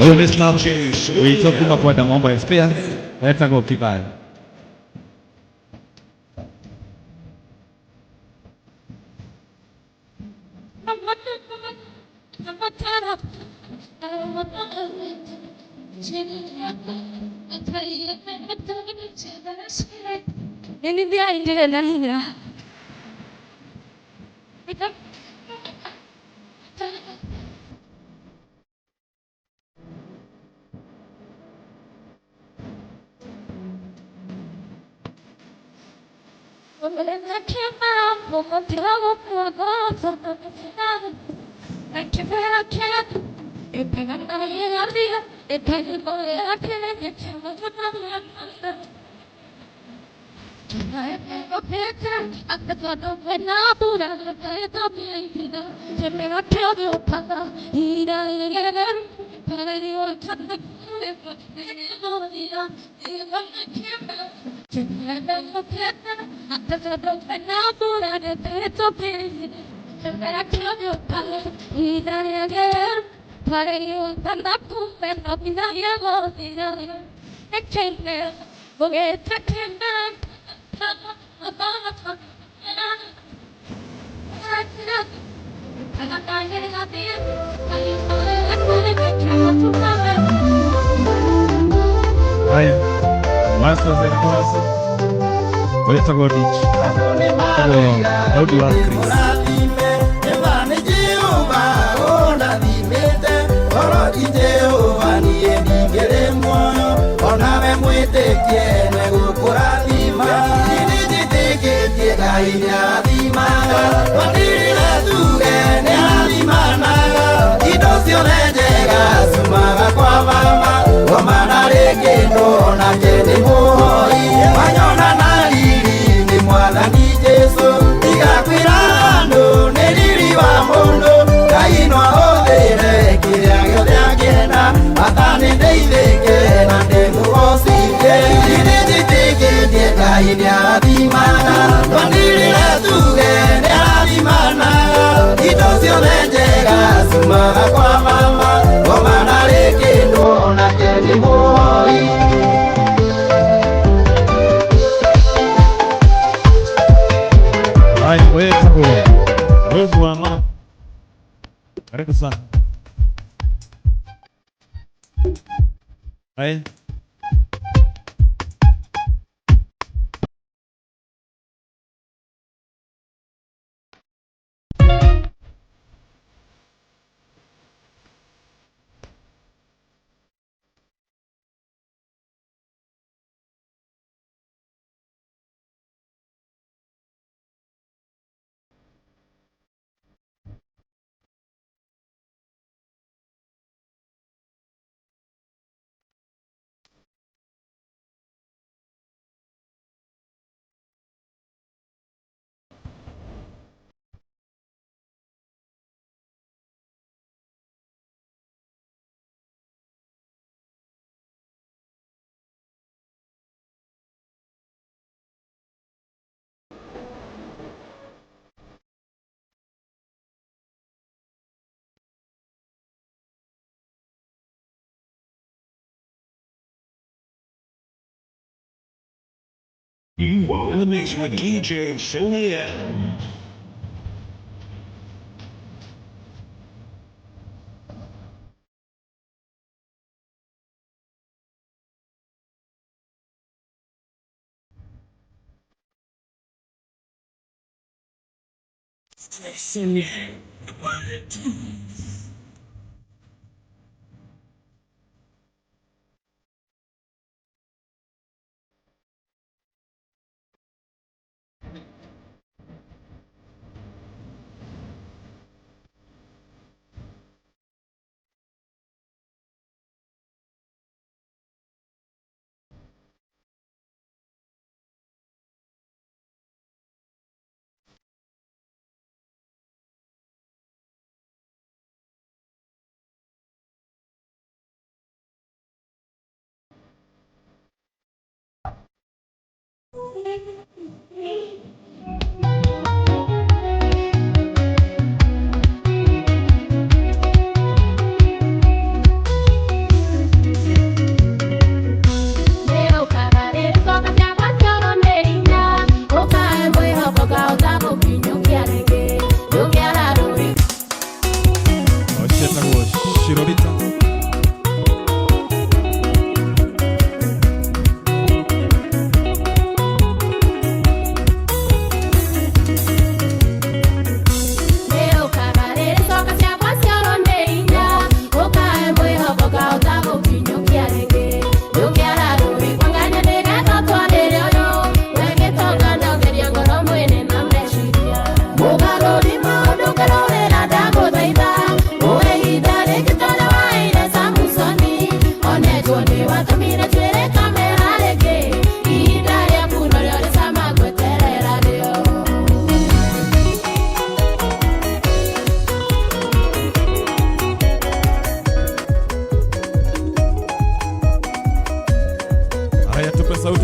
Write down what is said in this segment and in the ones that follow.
Umesahau ulichokupa kwa mambo ya spare, leta kwa kibali. Ini dia ini dia. Haya, Master Zenikosi waleta kwa beach kwa Audi wa Chris. Karibu sana. Haya. You are in the mix with DJ Philly.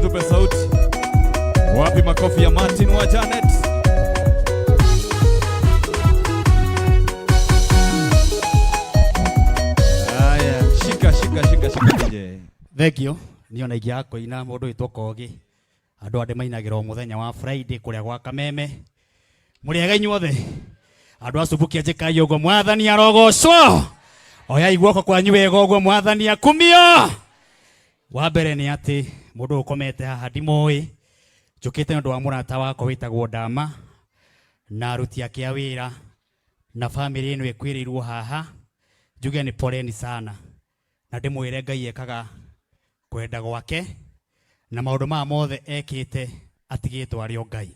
Tupe sauti. Wapi makofi ya Martin wa Janet? Aya, shika DJ. Thegio, niona igi yako ina mundu itwokogi. Andu ande mainagiro muthenya wa Friday kuria gwa Kameme. Muri ega inyuothe. Andu asubukia njikai ugo mwathani arogocwo. Oya iguoko kwanyu wega ugo mwathani akumio. Wa mbere ni ati mundu ukomete haha ndimoi njukite ndu wa murata wako witagwo Ndama na aruti ake a wira na family ino ikwirirwo haha njuge ni poleni sana na ndimwire Ngai ekaga kwenda gwake na maundu ma mothe ekite atigitwo ario Ngai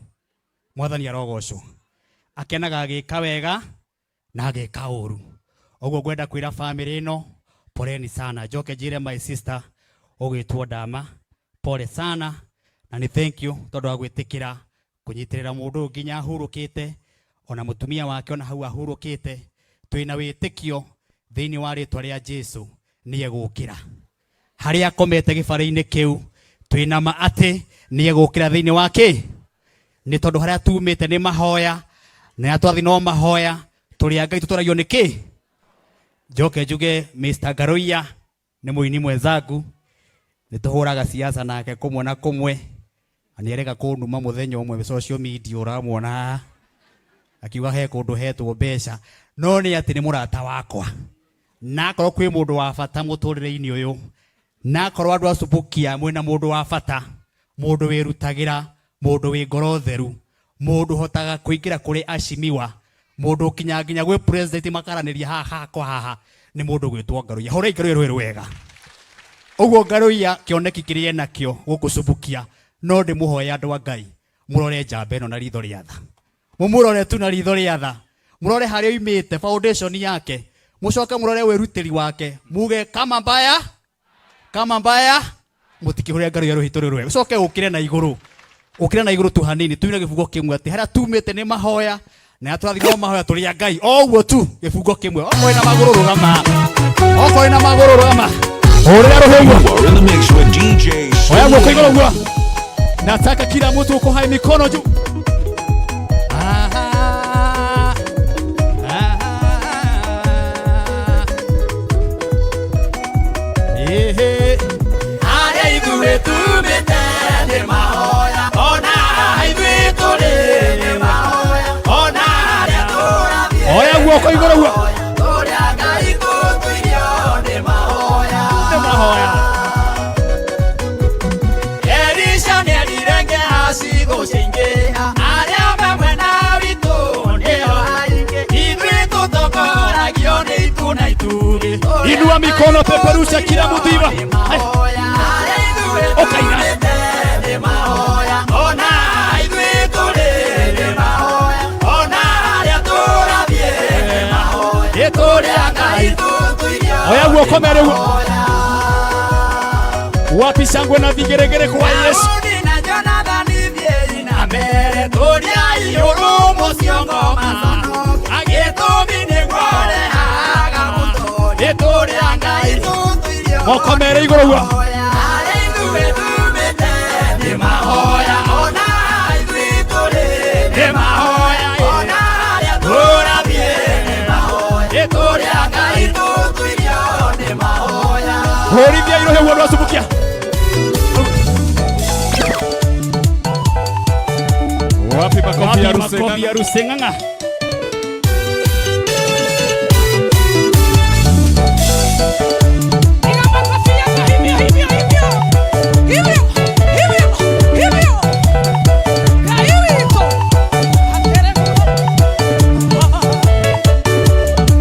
mwathani arogocwo akenaga agika wega na agika uru ogwo gwenda kwira family ino poleni sana njoke njire my sister ogwitwo Ndama pole sana na ni thank you tondu wa gwitikira kunyitirira mundu nginya ahurukite ona mutumia wake ona hau ahurukite twina witikio thiini wa ritwa ria Jesu ni egukira haria akomete gibara-ini kiu twina ma ati ni egukira thiini wake ni tondu haria tumite ni mahoya na atwathi no mahoya turi Ngai tutoragio niki njoke njuge Mr. Garoia ni muini mwenzangu nituhuraga siasa nake kumwe na kumwe anierega kunduma muthenya umwe social media uramwona akiuga he kundu hetwo mbeca no ni ati ni murata wakwa na korwo kwi mundu wa bata muturire-ini uyu na korwo andu asubukia mwina mundu wa bata mundu wirutagira mundu wi ngoro theru mundu hotaga kuingira kuri ashimiwa mundu kinya nginya gwe president makaraniria haha kwa haha ni mundu gwitwo Ngaruia hore Ngaruia wega Ugo Ngaruia kioneki kirie nakio gukusubukia no ndi muhoya andu a Ngai murore njamba ino na ritho ria tha mumurore tu na ritho ria tha murore haria imite foundation yake mucoke murore werutiri wake muge kama mbaya mutikihuria Ngaruia ruhito rwe ucoke ukire na iguru tu hanini tuina gibugo kimwe ati haria tumite ni mahoya na atwathi no mahoya turi a Ngai ogwo tu gibugo kimwe oko ina maguru rugama We're in the mix with DJ Oya nataka kila mtu uko hai mikono juu. Oya guoko iguru guo. Inua mikono peperusha kila mtu iva. Okaina. Oya guoko mere guo. Wapi shangwe na vigeregere kwa Yesu. Moko mere iguru guo. Horithia irohe guo rwasubukia. Wapi makofi ya Ruseng'ang'a.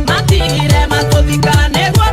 Matire matodika negwa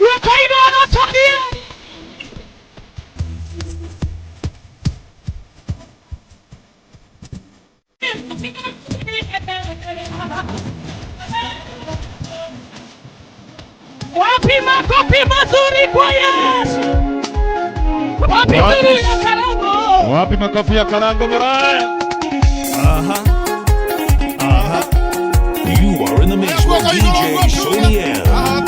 Wakaina anatokea. Wapi makofi mazuri kwa Yesu? Wapi mazuri ya Karango? Wapi makofi ya Karango Moraya? You are in the mix with DJ Sony L.